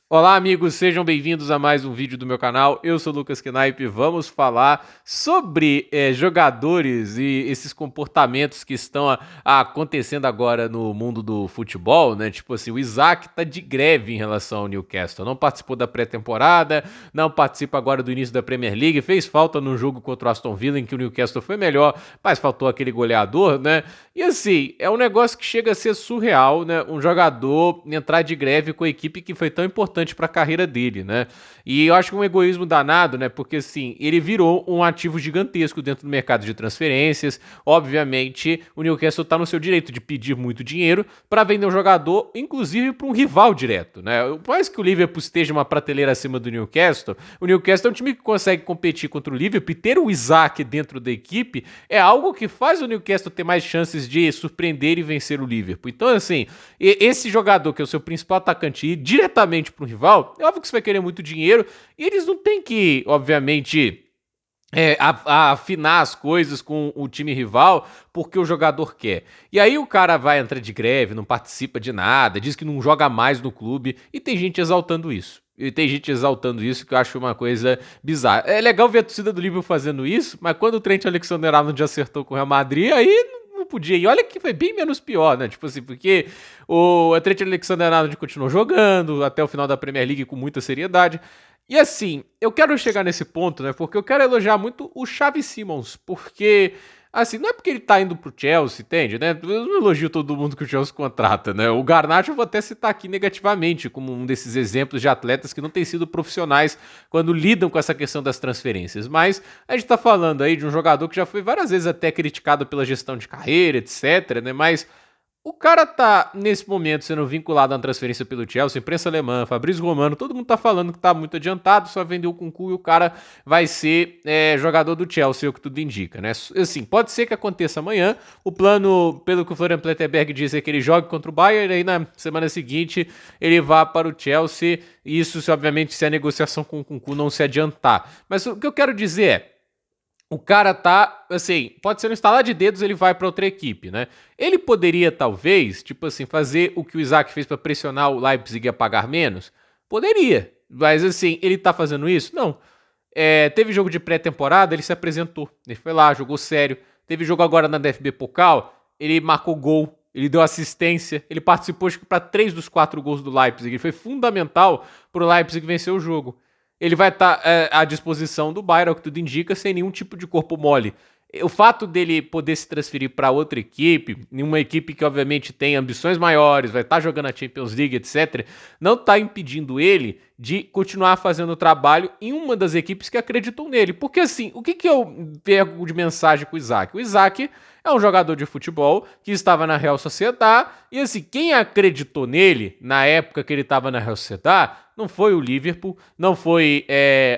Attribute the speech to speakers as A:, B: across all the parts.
A: Olá, amigos, sejam bem-vindos a mais um vídeo do meu canal. Eu sou o Lucas Knaip e vamos falar sobre jogadores e esses comportamentos que estão acontecendo agora no mundo do futebol, né? Tipo assim, o Isaac tá de greve em relação ao Newcastle. Não participou da pré-temporada, não participa agora do início da Premier League, fez falta no jogo contra o Aston Villa, em que o Newcastle foi melhor, mas faltou aquele goleador, né? E assim, é um negócio que chega a ser surreal, né? Um jogador entrar de greve com a equipe que foi tão importante para a carreira dele, né? E eu acho que é um egoísmo danado, né? Porque assim, ele virou um ativo gigantesco dentro do mercado de transferências. Obviamente, o Newcastle está no seu direito de pedir muito dinheiro para vender um jogador, inclusive para um rival direto, né? Por mais que o Liverpool esteja uma prateleira acima do Newcastle, o Newcastle é um time que consegue competir contra o Liverpool e ter o Isaac dentro da equipe é algo que faz o Newcastle ter mais chances de surpreender e vencer o Liverpool. Então, assim, esse jogador que é o seu principal atacante ir diretamente para o rival, é óbvio que você vai querer muito dinheiro e eles não têm que, obviamente, afinar as coisas com o time rival porque o jogador quer. E aí o cara vai entrar de greve, não participa de nada, diz que não joga mais no clube e tem gente exaltando isso. E tem gente exaltando isso que eu acho uma coisa bizarra. É legal ver a torcida do Liverpool fazendo isso, mas quando o Trent Alexander-Arnold acertou com o Real Madrid, aí não podia. E olha que foi bem menos pior, né? Tipo assim, porque o Trent Alexander-Arnold continuou jogando até o final da Premier League com muita seriedade. E assim, eu quero chegar nesse ponto, né? Porque eu quero elogiar muito o Xavi Simons, porque assim, não é porque ele tá indo pro Chelsea, entende, né? Eu não elogio todo mundo que o Chelsea contrata, né? O Garnacho eu vou até citar aqui negativamente, como um desses exemplos de atletas que não têm sido profissionais quando lidam com essa questão das transferências. Mas a gente tá falando aí de um jogador que já foi várias vezes até criticado pela gestão de carreira, etc, né? Mas o cara tá, nesse momento, sendo vinculado a uma transferência pelo Chelsea, imprensa alemã, Fabrício Romano, todo mundo tá falando que tá muito adiantado, só vendeu o Kunku e o cara vai ser jogador do Chelsea, é o que tudo indica, né? Assim, pode ser que aconteça amanhã, o plano, pelo que o Florian Plettenberg diz, é que ele jogue contra o Bayern, e aí na semana seguinte ele vá para o Chelsea, e isso, obviamente, se a negociação com o Kunku não se adiantar. Mas o que eu quero dizer é, o cara tá, assim, pode ser no instalar de dedos, ele vai para outra equipe, né? Ele poderia, talvez, tipo assim, fazer o que o Isaac fez para pressionar o Leipzig a pagar menos? Poderia. Mas, assim, ele tá fazendo isso? Não. Teve jogo de pré-temporada, ele se apresentou. Ele foi lá, jogou sério. Teve jogo agora na DFB Pokal, ele marcou gol, ele deu assistência, ele participou acho que para 3 dos 4 gols do Leipzig. Ele foi fundamental pro Leipzig vencer o jogo. Ele vai estar à disposição do Bayern, o que tudo indica, sem nenhum tipo de corpo mole. O fato dele poder se transferir para outra equipe, em uma equipe que obviamente tem ambições maiores, vai estar jogando a Champions League, etc., não está impedindo ele de continuar fazendo o trabalho em uma das equipes que acreditou nele. Porque assim, o que eu pego de mensagem com o Isaac? O Isaac é um jogador de futebol que estava na Real Sociedad e assim, quem acreditou nele na época que ele estava na Real Sociedad não foi o Liverpool, não foi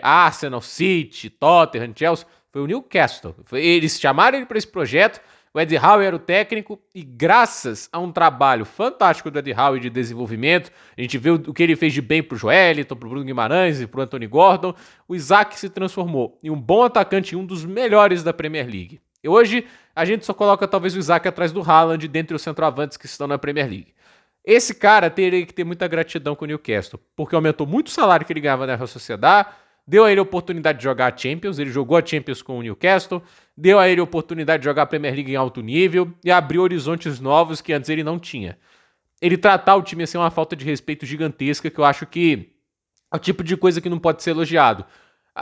A: Arsenal, City, Tottenham, Chelsea, foi o Newcastle. Eles chamaram ele para esse projeto, o Eddie Howe era o técnico e graças a um trabalho fantástico do Eddie Howe de desenvolvimento, a gente vê o que ele fez de bem pro Joelinton, pro Bruno Guimarães e pro Anthony Gordon, o Isaac se transformou em um bom atacante e um dos melhores da Premier League. E hoje a gente só coloca talvez o Isaac atrás do Haaland dentre os centroavantes que estão na Premier League. Esse cara teria que ter muita gratidão com o Newcastle, porque aumentou muito o salário que ele ganhava na Real Sociedad, deu a ele a oportunidade de jogar a Champions, ele jogou a Champions com o Newcastle, deu a ele a oportunidade de jogar a Premier League em alto nível e abriu horizontes novos que antes ele não tinha. Ele tratar o time assim é uma falta de respeito gigantesca que eu acho que é o tipo de coisa que não pode ser elogiado.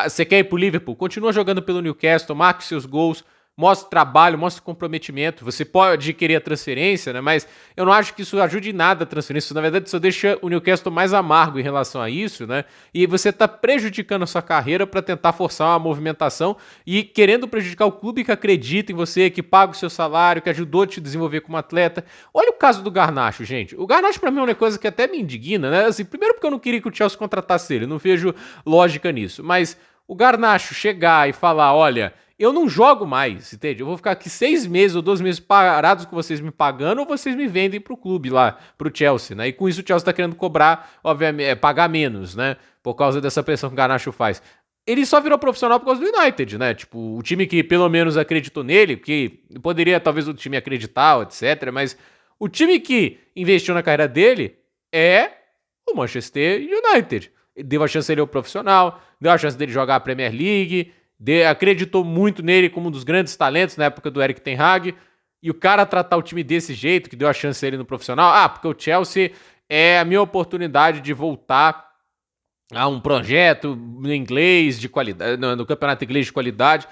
A: Você quer ir pro Liverpool? Continua jogando pelo Newcastle, marque seus gols, mostre trabalho, mostre comprometimento. Você pode querer a transferência, né? Mas eu não acho que isso ajude em nada a transferência. Isso, na verdade, só deixa o Newcastle mais amargo em relação a isso, né? E você está prejudicando a sua carreira para tentar forçar uma movimentação e querendo prejudicar o clube que acredita em você, que paga o seu salário, que ajudou a te desenvolver como atleta. Olha o caso do Garnacho, gente. O Garnacho, para mim, é uma coisa que até me indigna, né? Assim, primeiro porque eu não queria que o Chelsea contratasse ele, não vejo lógica nisso. Mas o Garnacho chegar e falar, olha, eu não jogo mais, entende? Eu vou ficar aqui 6 meses ou 12 meses parados com vocês me pagando ou vocês me vendem pro clube lá, pro Chelsea, né? E com isso o Chelsea tá querendo cobrar, obviamente, pagar menos, né? Por causa dessa pressão que o Garnacho faz. Ele só virou profissional por causa do United, né? Tipo, o time que pelo menos acreditou nele, que poderia talvez o time acreditar, etc. Mas o time que investiu na carreira dele é O Manchester United. Deu a chance dele ao profissional, deu a chance dele jogar a Premier League, acreditou muito nele como um dos grandes talentos na época do Erik ten Hag, e o cara tratar o time desse jeito, que deu a chance dele no profissional, porque o Chelsea é a minha oportunidade de voltar a um projeto no inglês de qualidade, no campeonato inglês de qualidade.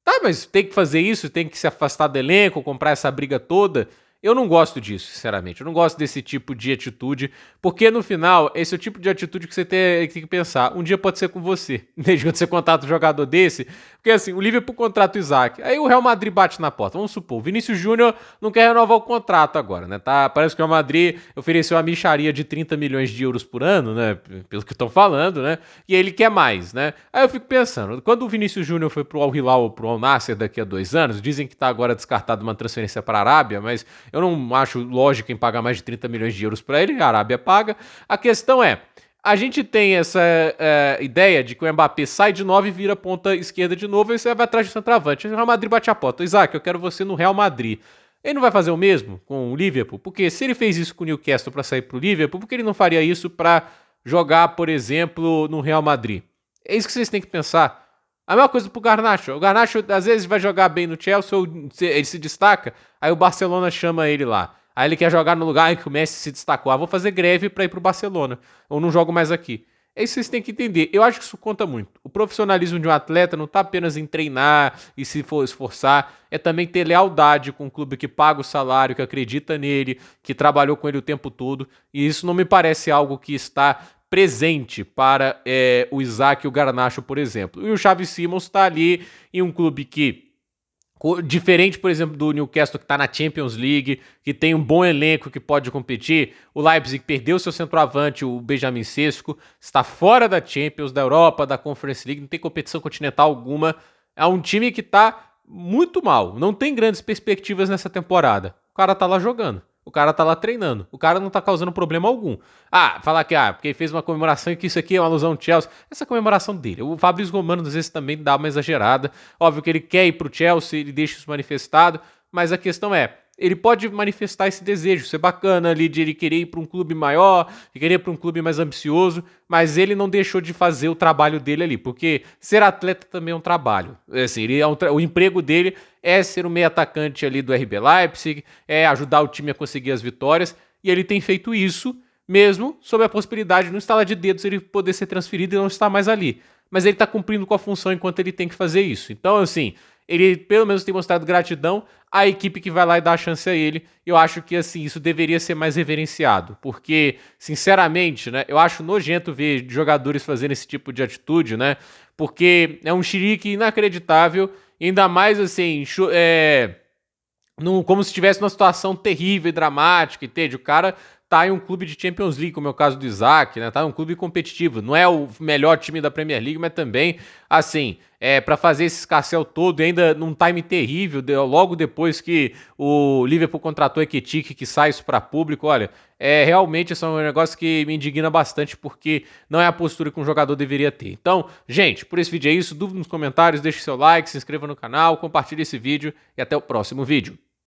A: Tá, mas tem que fazer isso, tem que se afastar do elenco, comprar essa briga toda. Eu não gosto disso, sinceramente. Eu não gosto desse tipo de atitude, porque no final, esse é o tipo de atitude que você tem que pensar. Um dia pode ser com você, desde quando você contrata um jogador desse. Porque assim, o Liverpool contrata o Isaac, aí o Real Madrid bate na porta. Vamos supor, o Vinícius Júnior não quer renovar o contrato agora, né? Tá? Parece que o Real Madrid ofereceu uma mixaria de 30 milhões de euros por ano, né? Pelo que estão falando, né? E ele quer mais, né? Aí eu fico pensando, quando o Vinícius Júnior foi pro Al Hilal ou pro Al Nassr daqui a 2 anos, dizem que tá agora descartado uma transferência para a Arábia, mas eu não acho lógico em pagar mais de 30 milhões de euros para ele, a Arábia paga. A questão é, a gente tem essa ideia de que o Mbappé sai de 9 e vira ponta esquerda de novo, e você vai atrás do centroavante. O Real Madrid bate a porta. Isaac, eu quero você no Real Madrid. Ele não vai fazer o mesmo com o Liverpool? Porque se ele fez isso com o Newcastle para sair pro Liverpool, por que ele não faria isso para jogar, por exemplo, no Real Madrid? É isso que vocês têm que pensar. A mesma coisa pro Garnacho. O Garnacho, às vezes, vai jogar bem no Chelsea, ou ele se destaca, aí o Barcelona chama ele lá. Aí ele quer jogar no lugar em que o Messi se destacou. Vou fazer greve pra ir pro Barcelona. Ou não jogo mais aqui. É isso que vocês têm que entender. Eu acho que isso conta muito. O profissionalismo de um atleta não tá apenas em treinar e se for esforçar, é também ter lealdade com o clube que paga o salário, que acredita nele, que trabalhou com ele o tempo todo. E isso não me parece algo que está presente para o Isaac e o Garnacho, por exemplo. E o Xavi Simons está ali em um clube que, diferente, por exemplo, do Newcastle, que está na Champions League, que tem um bom elenco que pode competir, o Leipzig perdeu seu centroavante, o Benjamin Sesko, está fora da Champions, da Europa, da Conference League, não tem competição continental alguma. É um time que está muito mal, não tem grandes perspectivas nessa temporada. O cara tá lá jogando. O cara tá lá treinando. O cara não tá causando problema algum. Falar que, porque ele fez uma comemoração e que isso aqui é uma alusão ao Chelsea. Essa comemoração dele. O Fabrício Romano, às vezes, também dá uma exagerada. Óbvio que ele quer ir pro Chelsea, ele deixa isso manifestado. Mas a questão é, ele pode manifestar esse desejo, ser bacana ali de ele querer ir para um clube maior, de querer ir para um clube mais ambicioso, mas ele não deixou de fazer o trabalho dele ali, porque ser atleta também é um trabalho. Assim, o emprego dele é ser o meio atacante ali do RB Leipzig, é ajudar o time a conseguir as vitórias, e ele tem feito isso mesmo sob a possibilidade de no estalar de dedos ele poder ser transferido e não estar mais ali. Mas ele está cumprindo com a função enquanto ele tem que fazer isso. Então, assim, ele pelo menos tem mostrado gratidão à equipe que vai lá e dá a chance a ele. Eu acho que, assim, isso deveria ser mais reverenciado, porque, sinceramente, né, eu acho nojento ver jogadores fazendo esse tipo de atitude, né, porque é um chilique inacreditável, ainda mais, assim, como se estivesse numa situação terrível e dramática, entende? O cara tá em um clube de Champions League, como é o caso do Isaac, né? Tá em um clube competitivo. Não é o melhor time da Premier League, mas também, assim, para fazer esse escarcéu todo, e ainda num time terrível, logo depois que o Liverpool contratou a Ekitike, que sai isso para público, olha, realmente esse é um negócio que me indigna bastante, porque não é a postura que um jogador deveria ter. Então, gente, por esse vídeo é isso. Dúvida nos comentários, deixe seu like, se inscreva no canal, compartilhe esse vídeo e até o próximo vídeo.